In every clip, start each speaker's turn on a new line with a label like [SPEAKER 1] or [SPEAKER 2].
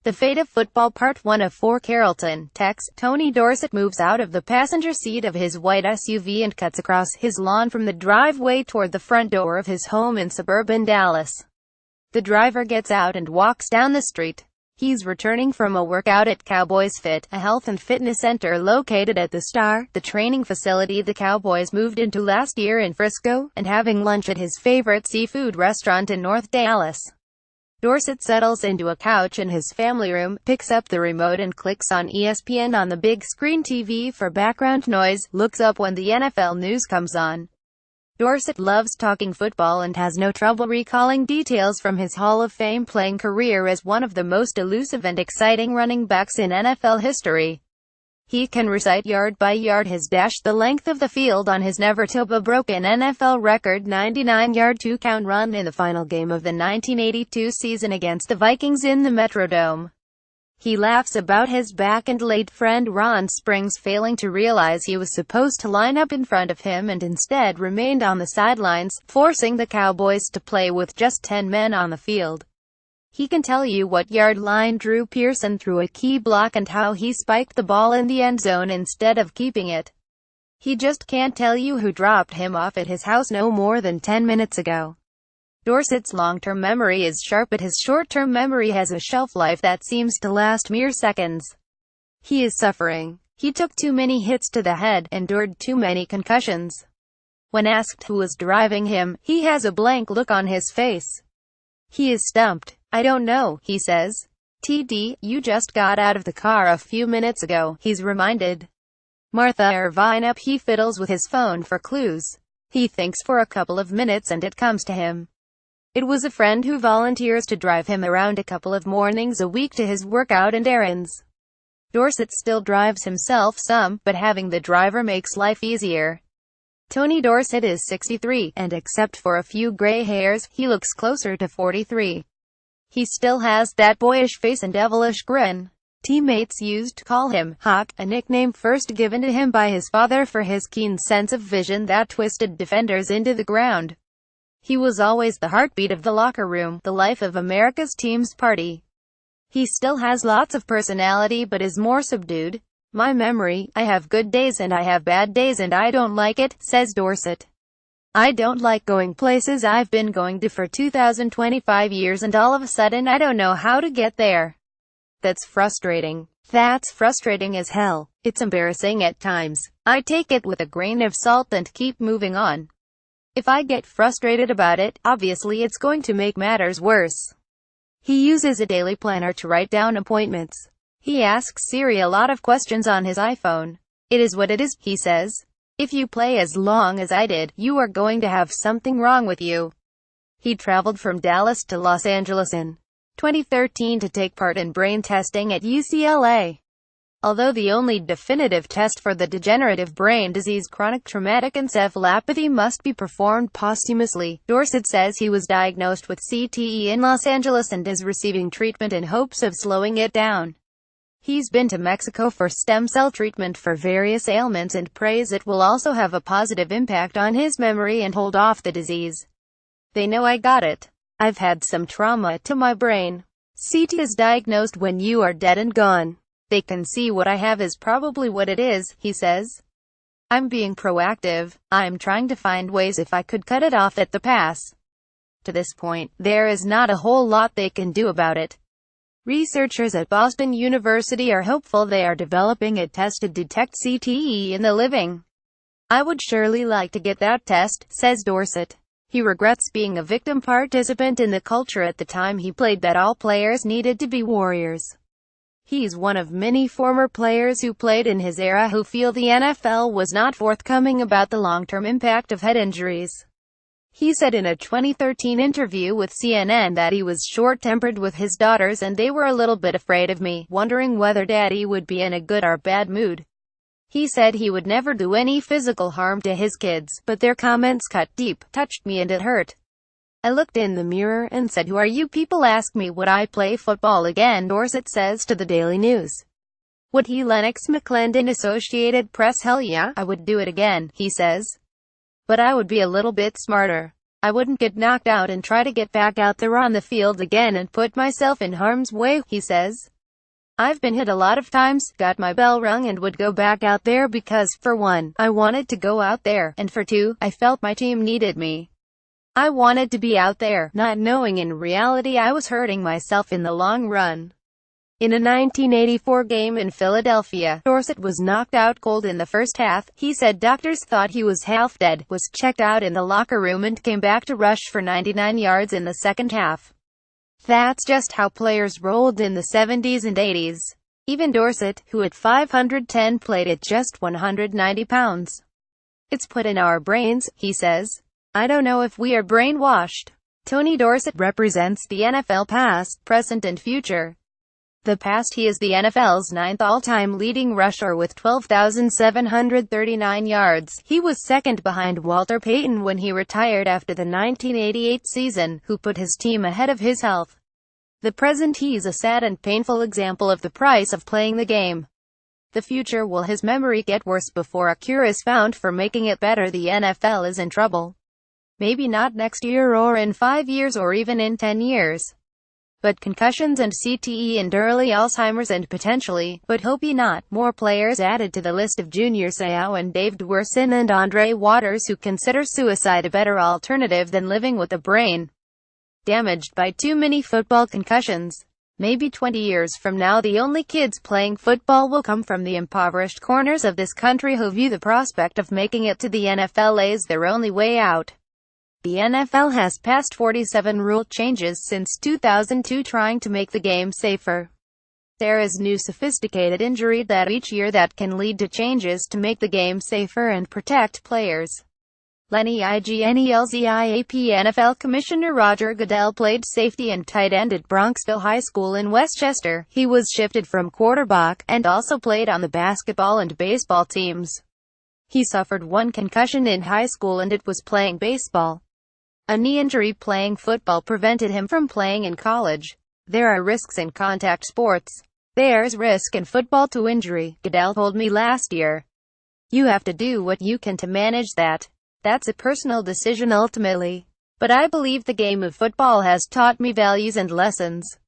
[SPEAKER 1] The Fate of Football Part 1 of 4 Carrollton, Tex. Tony Dorsett moves out of the passenger seat of his white SUV and cuts across his lawn from the driveway toward the front door of his home in suburban Dallas. The driver gets out and walks down the street. He's returning from a workout at Cowboys Fit, a health and fitness center located at the Star, the training facility the Cowboys moved into last year in Frisco, and having lunch at his favorite seafood restaurant in North Dallas. Dorsett settles into a couch in his family room, picks up the remote and clicks on ESPN on the big screen TV for background noise, looks up when the NFL news comes on. Dorsett loves talking football and has no trouble recalling details from his Hall of Fame playing career as one of the most elusive and exciting running backs in NFL history. He can recite yard by yard his dash the length of the field on his never-to-be-broken NFL record 99-yard two-count run in the final game of the 1982 season against the Vikings in the Metrodome. He laughs about his back-and-late friend Ron Springs failing to realize he was supposed to line up in front of him and instead remained on the sidelines, forcing the Cowboys to play with just 10 men on the field. He can tell you what yard line Drew Pearson threw a key block and how he spiked the ball in the end zone instead of keeping it. He just can't tell you who dropped him off at his house no more than 10 minutes ago. Dorsett's long-term memory is sharp, but his short-term memory has a shelf life that seems to last mere seconds. He is suffering. He took too many hits to the head, endured too many concussions. When asked who was driving him, he has a blank look on his face. He is stumped. "I don't know," he says. "TD, you just got out of the car a few minutes ago," he's reminded. Martha Irvine up, he fiddles with his phone for clues. He thinks for a couple of minutes and it comes to him. It was a friend who volunteers to drive him around a couple of mornings a week to his workout and errands. Dorsett still drives himself some, but having the driver makes life easier. Tony Dorsett is 63, and except for a few gray hairs, he looks closer to 43. He still has that boyish face and devilish grin. Teammates used to call him Hawk, a nickname first given to him by his father for his keen sense of vision that twisted defenders into the ground. He was always the heartbeat of the locker room, the life of America's team's party. He still has lots of personality but is more subdued. "My memory, I have good days and I have bad days and I don't like it," says Dorsett. "I don't like going places I've been going to for 2025 years and all of a sudden I don't know how to get there. That's frustrating. That's frustrating as hell. It's embarrassing at times. I take it with a grain of salt and keep moving on. If I get frustrated about it, obviously it's going to make matters worse." He uses a daily planner to write down appointments. He asks Siri a lot of questions on his iPhone. "It is what it is," he says. "If you play as long as I did, you are going to have something wrong with you." He traveled from Dallas to Los Angeles in 2013 to take part in brain testing at UCLA. Although the only definitive test for the degenerative brain disease chronic traumatic encephalopathy must be performed posthumously, Dorsett says he was diagnosed with CTE in Los Angeles and is receiving treatment in hopes of slowing it down. He's been to Mexico for stem cell treatment for various ailments and prays it will also have a positive impact on his memory and hold off the disease. "They know I got it. I've had some trauma to my brain. CT is diagnosed when you are dead and gone. They can see what I have is probably what it is," he says. "I'm being proactive. I'm trying to find ways if I could cut it off at the pass. To this point, there is not a whole lot they can do about it." Researchers at Boston University are hopeful they are developing a test to detect CTE in the living. "I would surely like to get that test," says Dorsett. He regrets being a victim participant in the culture at the time he played that all players needed to be warriors. He's one of many former players who played in his era who feel the NFL was not forthcoming about the long-term impact of head injuries. He said in a 2013 interview with CNN that he was short-tempered with his daughters and they were a little bit afraid of me, wondering whether daddy would be in a good or bad mood. He said he would never do any physical harm to his kids, but their comments cut deep, touched me and it hurt. I looked in the mirror and said, "Who are you people? Ask me would I play football again," Dorsett says to the Daily News. Would he? Lennox McClendon, Associated Press. "Hell yeah, I would do it again," he says. "But I would be a little bit smarter. I wouldn't get knocked out and try to get back out there on the field again and put myself in harm's way," he says. I've been hit a lot of times, got my bell rung and would go back out there because, for one, I wanted to go out there, and for two, I felt my team needed me. I wanted to be out there, not knowing in reality I was hurting myself in the long run. In a 1984 game in Philadelphia, Dorsett was knocked out cold in the first half. He said doctors thought he was half dead, was checked out in the locker room and came back to rush for 99 yards in the second half. That's just how players rolled in the 70s and 80s. Even Dorsett, who at 510 played at just 190 pounds. It's put in our brains, he says. I don't know if we are brainwashed. Tony Dorsett represents the NFL past, present and future. The past, he is the NFL's 9th all-time leading rusher with 12,739 yards. He was second behind Walter Payton when he retired after the 1988 season, who put his team ahead of his health. The present, he's a sad and painful example of the price of playing the game. The future, will his memory get worse before a cure is found for making it better? The NFL is in trouble. Maybe not next year or in 5 years or even in 10 years. But concussions and CTE and early Alzheimer's and potentially, but hope ye not, more players added to the list of Junior Seau and Dave Dwerson and Andre Waters who consider suicide a better alternative than living with a brain damaged by too many football concussions. Maybe 20 years from now the only kids playing football will come from the impoverished corners of this country who view the prospect of making it to the NFL as their only way out. The NFL has passed 47 rule changes since 2002 trying to make the game safer. There is new sophisticated injury data each year that can lead to changes to make the game safer and protect players. Lenny Ignelziap NFL Commissioner Roger Goodell played safety and tight end at Bronxville High School in Westchester. He was shifted from quarterback, and also played on the basketball and baseball teams. He suffered one concussion in high school and it was playing baseball. A knee injury playing football prevented him from playing in college. There are risks in contact sports. There's risk in football to injury, Goodell told me last year. You have to do what you can to manage that. That's a personal decision ultimately. But I believe the game of football has taught me values and lessons.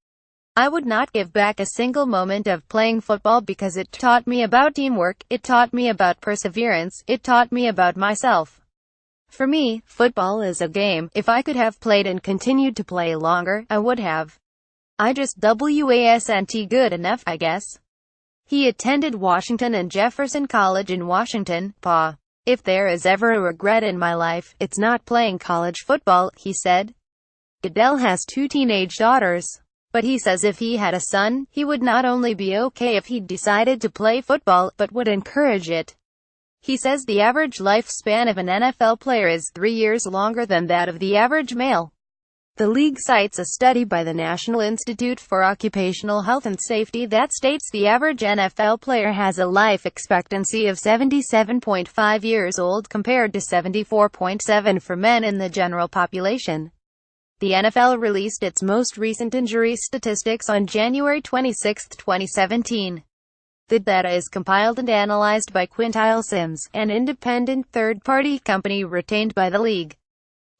[SPEAKER 1] I would not give back a single moment of playing football because it taught me about teamwork, it taught me about perseverance, it taught me about myself. For me, football is a game. If I could have played and continued to play longer, I would have. I just wasn't good enough, I guess. He attended Washington and Jefferson College in Washington. Pa, if there is ever a regret in my life, it's not playing college football, he said. Goodell has 2 teenage daughters. But he says if he had a son, he would not only be okay if he decided to play football, but would encourage it. He says the average lifespan of an NFL player is 3 years longer than that of the average male. The league cites a study by the National Institute for Occupational Health and Safety that states the average NFL player has a life expectancy of 77.5 years old compared to 74.7 for men in the general population. The NFL released its most recent injury statistics on January 26, 2017. The data is compiled and analyzed by Quintile Sims, an independent third-party company retained by the league.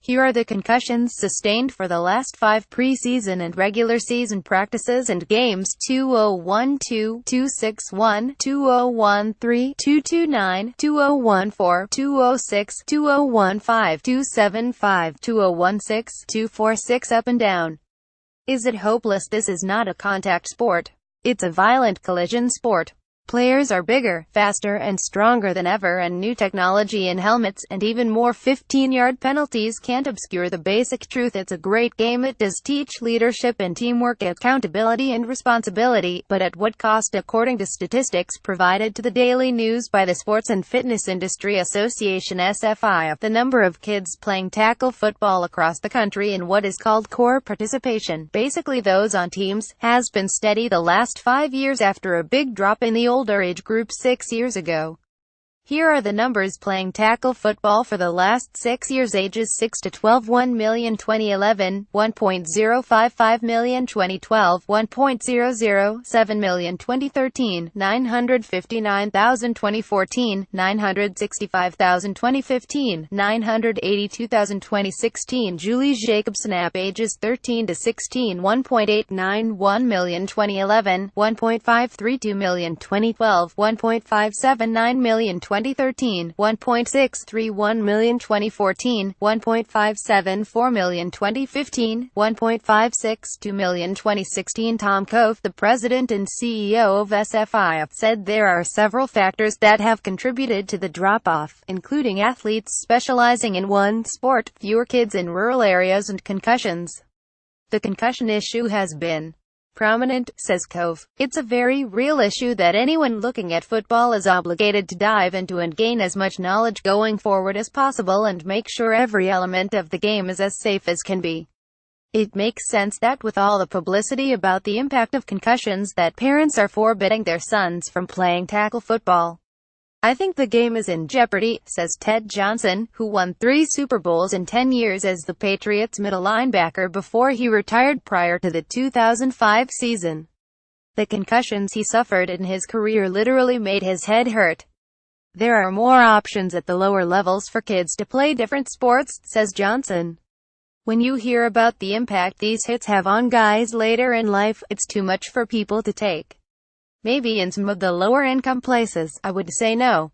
[SPEAKER 1] Here are the concussions sustained for the last 5 preseason and regular season practices and games: 2012, 261, 2013, 229, 2014, 206, 2015, 275, 2016, 246. Up and down. Is it hopeless? This is not a contact sport. It's a violent collision sport. Players are bigger, faster and stronger than ever, and new technology in helmets, and even more 15-yard penalties can't obscure the basic truth. It's a great game. It does teach leadership and teamwork, accountability and responsibility, but at what cost? According to statistics provided to the Daily News by the Sports and Fitness Industry Association (SFI), the number of kids playing tackle football across the country in what is called core participation, basically those on teams, has been steady the last 5 years after a big drop in the older age group 6 years ago. Here are the numbers playing tackle football for the last 6 years, ages 6 to 12: 1 million 2011, 1.055 million 2012, 1.007 million 2013, 959,000 2014, 965,000 2015, 982,000 2016. Julie Jacobson, ages 13 to 16, 1.891 million 2011, 1.532 million 2012, 1.579 million 2013, 1.631 million 2014, 1.574 million 2015, 1.562 million 2016. Tom Cove, the president and CEO of SFI, said there are several factors that have contributed to the drop-off, including athletes specializing in one sport, fewer kids in rural areas, and concussions. The concussion issue has been prominent, says Cove. It's a very real issue that anyone looking at football is obligated to dive into and gain as much knowledge going forward as possible and make sure every element of the game is as safe as can be. It makes sense that with all the publicity about the impact of concussions that parents are forbidding their sons from playing tackle football. I think the game is in jeopardy, says Ted Johnson, who won 3 Super Bowls in 10 years as the Patriots middle linebacker before he retired prior to the 2005 season. The concussions he suffered in his career literally made his head hurt. There are more options at the lower levels for kids to play different sports, says Johnson. When you hear about the impact these hits have on guys later in life, it's too much for people to take. Maybe in some of the lower-income places, I would say no.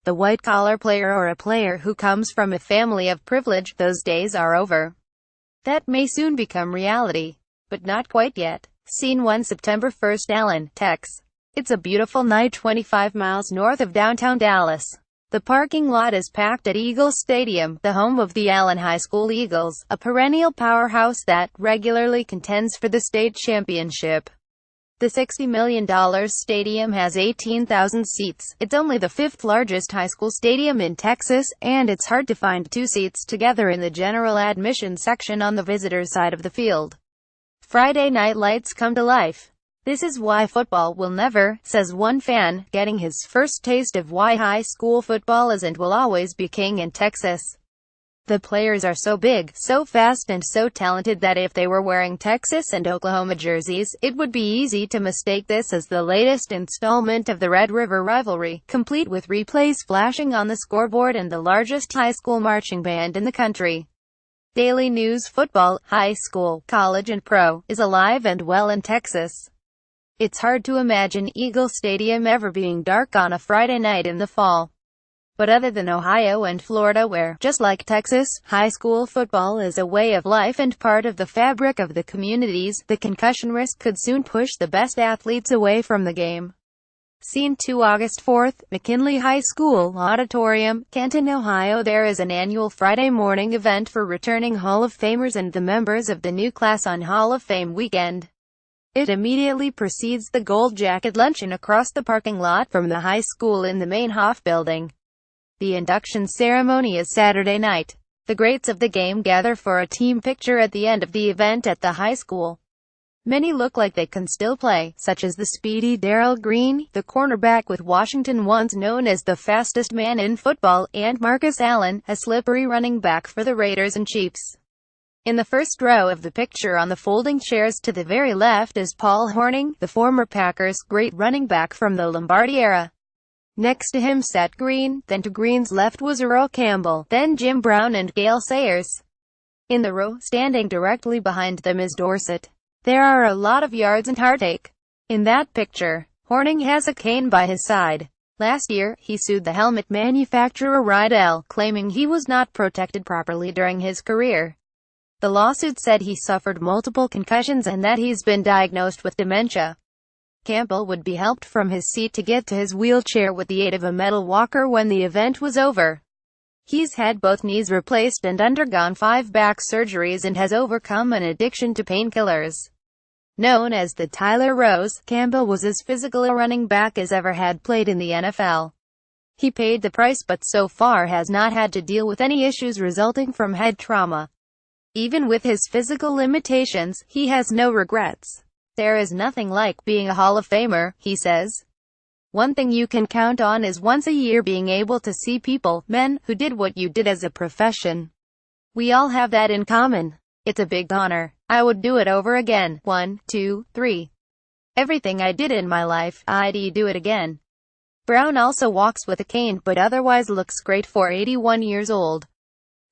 [SPEAKER 1] The white-collar player or a player who comes from a family of privilege, those days are over. That may soon become reality, but not quite yet. Scene 1, September 1, Allen, Tex. It's a beautiful night 25 miles north of downtown Dallas. The parking lot is packed at Eagle Stadium, the home of the Allen High School Eagles, a perennial powerhouse that regularly contends for the state championship. The $60 million stadium has 18,000 seats. It's only the 5th largest high school stadium in Texas, and it's hard to find 2 seats together in the general admission section on the visitors' side of the field. Friday night lights come to life. This is why football will never, says one fan, getting his first taste of why high school football is and will always be king in Texas. The players are so big, so fast and so talented that if they were wearing Texas and Oklahoma jerseys, it would be easy to mistake this as the latest installment of the Red River rivalry, complete with replays flashing on the scoreboard and the largest high school marching band in the country. Daily news: football, high school, college and pro, is alive and well in Texas. It's hard to imagine Eagle Stadium ever being dark on a Friday night in the fall. But other than Ohio and Florida, where, just like Texas, high school football is a way of life and part of the fabric of the communities, the concussion risk could soon push the best athletes away from the game. Scene 2, August 4, McKinley High School Auditorium, Canton, Ohio. There is an annual Friday morning event for returning Hall of Famers and the members of the new class on Hall of Fame weekend. It immediately precedes the Gold Jacket Luncheon across the parking lot from the high school in the main Hoff building. The induction ceremony is Saturday night. The greats of the game gather for a team picture at the end of the event at the high school. Many look like they can still play, such as the speedy Darrell Green, the cornerback with Washington, once known as the fastest man in football, and Marcus Allen, a slippery running back for the Raiders and Chiefs. In the first row of the picture on the folding chairs to the very left is Paul Hornung, the former Packers' great running back from the Lombardi era. Next to him sat Green, then to Green's left was Earl Campbell, then Jim Brown and Gale Sayers. In the row, standing directly behind them, is Dorsett. There are a lot of yards and heartache. In that picture, Hornung has a cane by his side. Last year, he sued the helmet manufacturer Rydell, claiming he was not protected properly during his career. The lawsuit said he suffered multiple concussions and that he's been diagnosed with dementia. Campbell would be helped from his seat to get to his wheelchair with the aid of a metal walker when the event was over. He's had both knees replaced and undergone 5 back surgeries and has overcome an addiction to painkillers. Known as the Tyler Rose, Campbell was as physical a running back as ever had played in the NFL. He paid the price but so far has not had to deal with any issues resulting from head trauma. Even with his physical limitations, he has no regrets. There is nothing like being a Hall of Famer, he says. One thing you can count on is once a year being able to see people, men, who did what you did as a profession. We all have that in common. It's a big honor. I would do it over again. 1, 2, 3. Everything I did in my life, I'd do it again. Brown also walks with a cane, but otherwise looks great for 81 years old.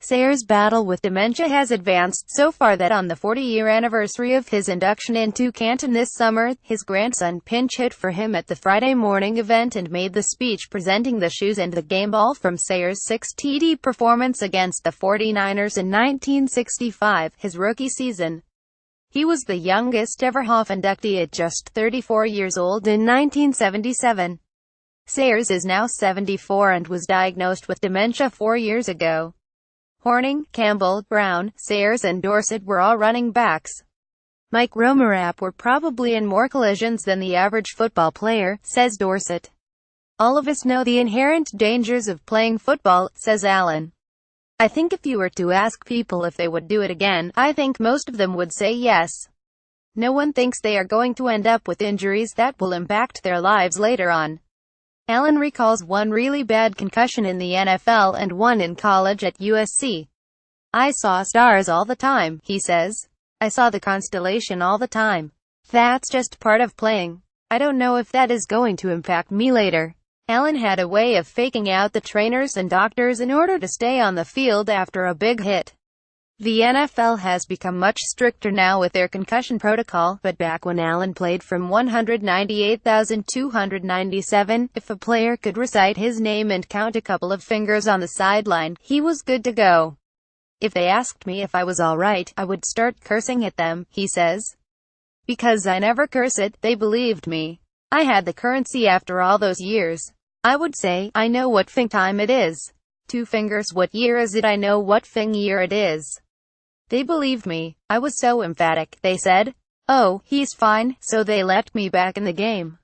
[SPEAKER 1] Sayers' battle with dementia has advanced so far that on the 40-year anniversary of his induction into Canton this summer, his grandson pinch hit for him at the Friday morning event and made the speech presenting the shoes and the game ball from Sayers' 6 TD performance against the 49ers in 1965, his rookie season. He was the youngest ever Hall of inductee at just 34 years old in 1977. Sayers is now 74 and was diagnosed with dementia 4 years ago. Horning, Campbell, Brown, Sayers and Dorsett were all running backs. Mike Romarap were probably in more collisions than the average football player, says Dorsett. All of us know the inherent dangers of playing football, says Allen. I think if you were to ask people if they would do it again, I think most of them would say yes. No one thinks they are going to end up with injuries that will impact their lives later on. Allen recalls one really bad concussion in the NFL and one in college at USC. I saw stars all the time, he says. I saw the constellation all the time. That's just part of playing. I don't know if that is going to impact me later. Allen had a way of faking out the trainers and doctors in order to stay on the field after a big hit. The NFL has become much stricter now with their concussion protocol, but back when Allen played from 198,297, if a player could recite his name and count a couple of fingers on the sideline, he was good to go. If they asked me if I was alright, I would start cursing at them, he says. Because I never curse it, they believed me. I had the currency after all those years. I would say, I know what fing time it is. 2 fingers, what year is it? I know what fing year it is. They believed me. I was so emphatic. They said, oh, he's fine, so they let me back in the game.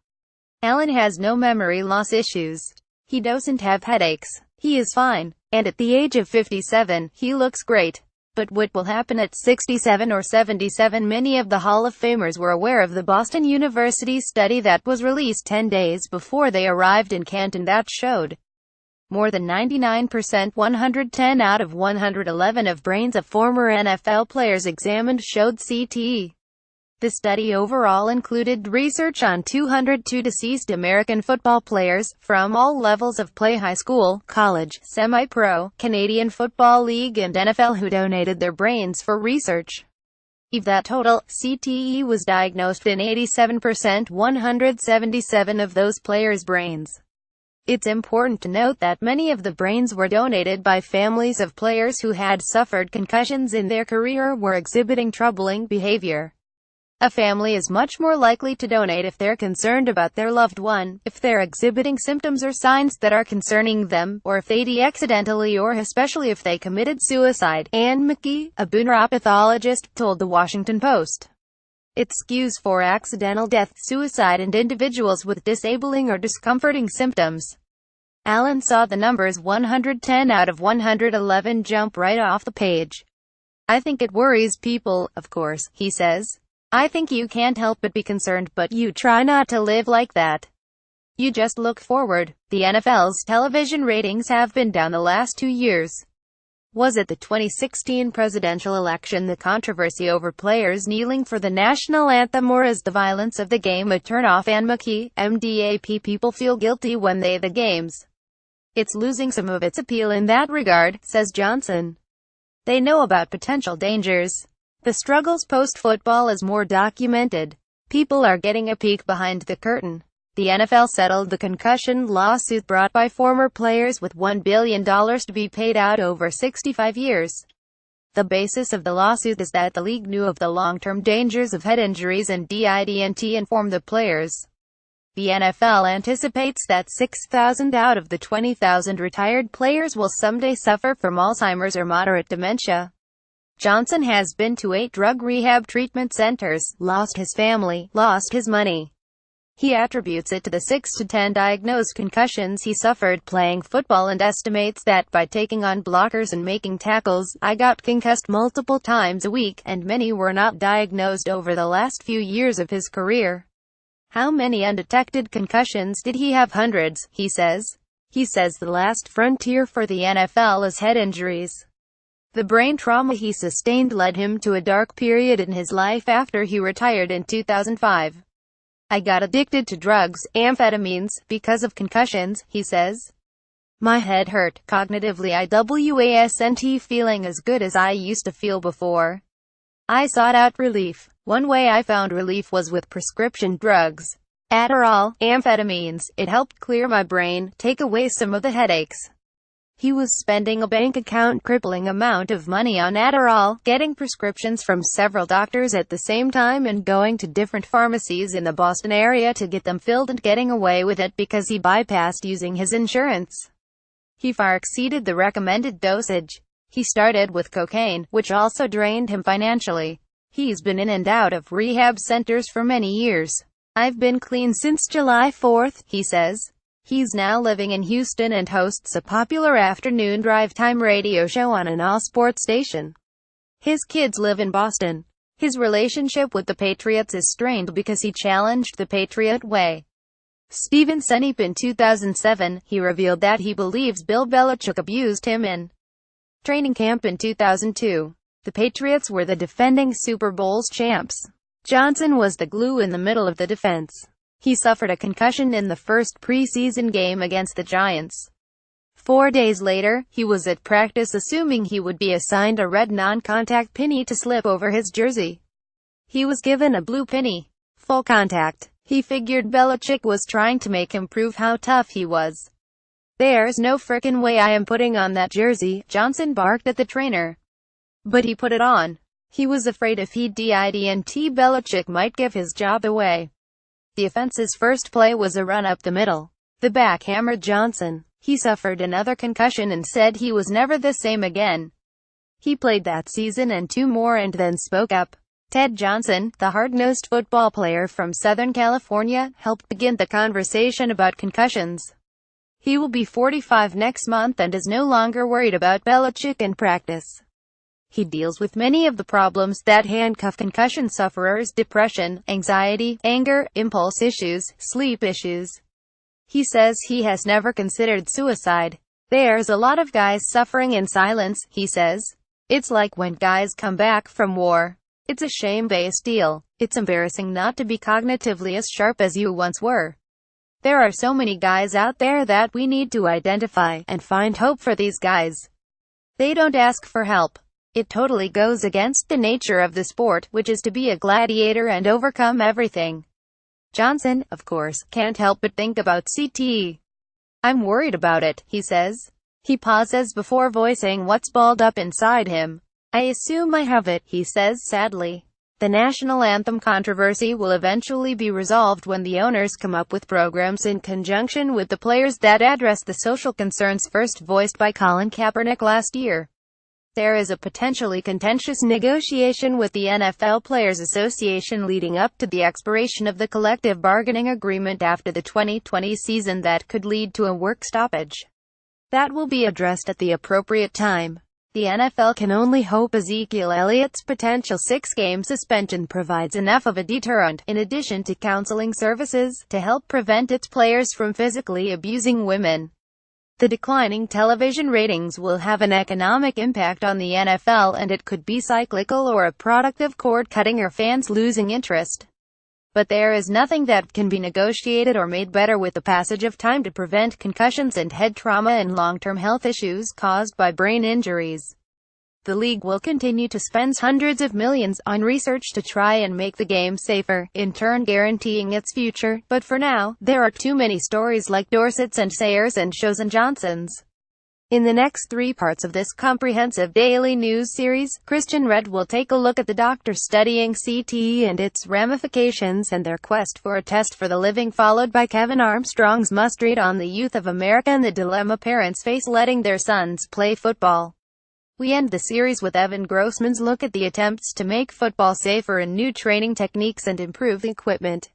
[SPEAKER 1] Allen has no memory loss issues. He doesn't have headaches. He is fine. And at the age of 57, he looks great. But what will happen at 67 or 77? Many of the Hall of Famers were aware of the Boston University study that was released 10 days before they arrived in Canton that showed more than 99%, 110 out of 111 of brains of former NFL players examined showed CTE. The study overall included research on 202 deceased American football players, from all levels of play: high school, college, semi-pro, Canadian Football League and NFL, who donated their brains for research. Of that total, CTE was diagnosed in 87%, 177 of those players' brains. It's important to note that many of the brains were donated by families of players who had suffered concussions in their career or were exhibiting troubling behavior. A family is much more likely to donate if they're concerned about their loved one, if they're exhibiting symptoms or signs that are concerning them, or if they accidentally or especially if they committed suicide, Ann McKee, a neuropathologist, told the Washington Post. It skews for accidental death, suicide and individuals with disabling or discomforting symptoms. Allen saw the numbers 110 out of 111 jump right off the page. I think it worries people, of course, he says. I think you can't help but be concerned, but you try not to live like that. You just look forward. The NFL's television ratings have been down the last 2 years. Was it the 2016 presidential election, the controversy over players kneeling for the national anthem, or is the violence of the game a turn-off? Ann McKee, MDAP. People feel guilty when the games. It's losing some of its appeal in that regard, says Johnson. They know about potential dangers. The struggles post-football is more documented. People are getting a peek behind the curtain. The NFL settled the concussion lawsuit brought by former players with $1 billion to be paid out over 65 years. The basis of the lawsuit is that the league knew of the long-term dangers of head injuries and didn't inform the players. The NFL anticipates that 6,000 out of the 20,000 retired players will someday suffer from Alzheimer's or moderate dementia. Johnson has been to 8 drug rehab treatment centers, lost his family, lost his money. He attributes it to the 6 to 10 diagnosed concussions he suffered playing football and estimates that by taking on blockers and making tackles, I got concussed multiple times a week, and many were not diagnosed over the last few years of his career. How many undetected concussions did he have? Hundreds, he says. He says the last frontier for the NFL is head injuries. The brain trauma he sustained led him to a dark period in his life after he retired in 2005. I got addicted to drugs, amphetamines, because of concussions, he says. My head hurt, cognitively I wasn't feeling as good as I used to feel before. I sought out relief. One way I found relief was with prescription drugs. Adderall, amphetamines. It helped clear my brain, take away some of the headaches. He was spending a bank account crippling amount of money on Adderall, getting prescriptions from several doctors at the same time and going to different pharmacies in the Boston area to get them filled and getting away with it because he bypassed using his insurance. He far exceeded the recommended dosage. He started with cocaine, which also drained him financially. He's been in and out of rehab centers for many years. I've been clean since July 4th, he says. He's now living in Houston and hosts a popular afternoon drive-time radio show on an all-sports station. His kids live in Boston. His relationship with the Patriots is strained because he challenged the Patriot way. Steven Seneep in 2007, he revealed that he believes Bill Belichick abused him in training camp in 2002. The Patriots were the defending Super Bowl champs. Johnson was the glue in the middle of the defense. He suffered a concussion in the first preseason game against the Giants. 4 days later, he was at practice assuming he would be assigned a red non-contact penny to slip over his jersey. He was given a blue penny. Full contact. He figured Belichick was trying to make him prove how tough he was. There's no frickin' way I am putting on that jersey, Johnson barked at the trainer. But he put it on. He was afraid if he didn't, Belichick might give his job away. The offense's first play was a run up the middle. The back hammered Johnson. He suffered another concussion and said he was never the same again. He played that season and 2 more and then spoke up. Ted Johnson, the hard-nosed football player from Southern California, helped begin the conversation about concussions. He will be 45 next month and is no longer worried about Belichick in practice. He deals with many of the problems that handcuff concussion sufferers: depression, anxiety, anger, impulse issues, sleep issues. He says he has never considered suicide. There's a lot of guys suffering in silence, he says. It's like when guys come back from war. It's a shame-based deal. It's embarrassing not to be cognitively as sharp as you once were. There are so many guys out there that we need to identify and find hope for these guys. They don't ask for help. It totally goes against the nature of the sport, which is to be a gladiator and overcome everything. Johnson, of course, can't help but think about CTE. I'm worried about it, he says. He pauses before voicing what's balled up inside him. I assume I have it, he says sadly. The national anthem controversy will eventually be resolved when the owners come up with programs in conjunction with the players that address the social concerns first voiced by Colin Kaepernick last year. There is a potentially contentious negotiation with the NFL Players Association leading up to the expiration of the collective bargaining agreement after the 2020 season that could lead to a work stoppage. That will be addressed at the appropriate time. The NFL can only hope Ezekiel Elliott's potential 6-game suspension provides enough of a deterrent, in addition to counseling services, to help prevent its players from physically abusing women. The declining television ratings will have an economic impact on the NFL, and it could be cyclical or a product of cord-cutting or fans losing interest. But there is nothing that can be negotiated or made better with the passage of time to prevent concussions and head trauma and long-term health issues caused by brain injuries. The league will continue to spend hundreds of millions on research to try and make the game safer, in turn guaranteeing its future, but for now, there are too many stories like Dorsett's and Sayers and Shows and Johnson's. In the next 3 parts of this comprehensive daily news series, Christian Red will take a look at the doctors studying CTE and its ramifications and their quest for a test for the living, followed by Kevin Armstrong's must-read on the youth of America and the dilemma parents face letting their sons play football. We end the series with Evan Grossman's look at the attempts to make football safer and new training techniques and improve equipment.